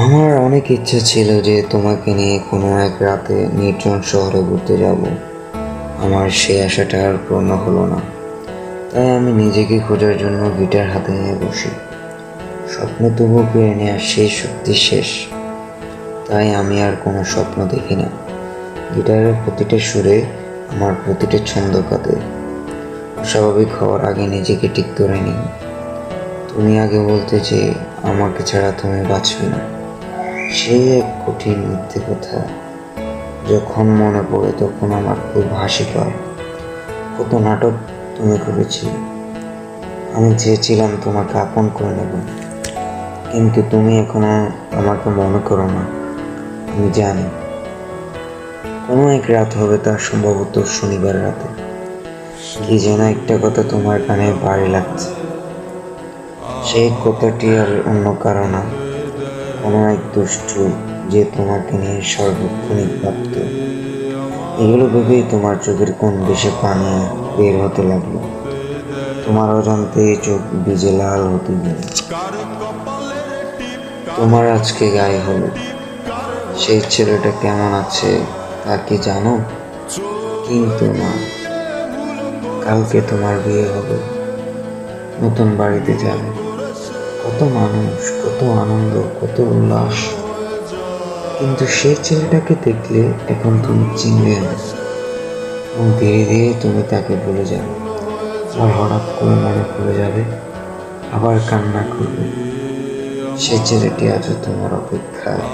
আমার অনেক ইচ্ছা ছিল যে তোমাকে নিয়ে কোনো এক রাতে নির্জন শহরে ঘুরতে যাব। আমার সেই আশাটা আর পূর্ণ হলো না। তাই আমি নিজেকে খোঁজার জন্য গিটার হাতে নিয়ে বসি। স্বপ্ন তবু পেরে নেওয়ার সেই শক্তি শেষ। তাই আমি আর কোনো স্বপ্ন দেখি না। গিটারের প্রতিটা সুরে আমার প্রতিটা ছন্দ কাঁদে। অস্বাভাবিক হওয়ার আগে নিজেকে ঠিক করে নিই। তুমি আগে বলতে যে আমাকে ছাড়া তুমি বাঁচবে না। সেই এক কঠিন মিথ্যে কথা যখন মনে পড়ে তখন আমার খুব হাসি পায়। কত নাটক তুমি করেছিলে। আমি চেয়েছিলাম তোমাকে আপন করে নেব, কিন্তু তুমি এখনো আমাকে মনে করো না। আমি জানি কোনো এক রাত হবে, তার সম্ভবত শনিবার রাতে। কি যেন একটা কথা তোমার কানে ভারী লাগছে। সেই কথাটি আর অন্য কারো না, কোনো এক দুষ্টু যে তোমাকে নিয়ে সার্বক্ষণিক ভাবত। এগুলো ভেবেই তোমার চোখের কোন দেশে পানি বের হতে লাগলো। তোমার অজান্তেই চোখ ভিজে লাল হতে গেল। তোমার আজকে গায়ে হলো। সেই ছেলেটা কেমন আছে তা কি জানো? কিন্তু না, কালকে তোমার বিয়ে হবে, নতুন বাড়িতে যাবে। কত মানুষ, কত আনন্দ, কত উল্লাস। কিন্তু সেই ছেলেটাকে দেখলে এখন তুমি চিনবে না, এবং ধীরে ধীরে তুমি তাকে ভুলে যাবে। আর হঠাৎ করে মনে পড়ে যাবে, আবার কান্না করবে। সে ছেলেটি আজও তোমার অপেক্ষায়।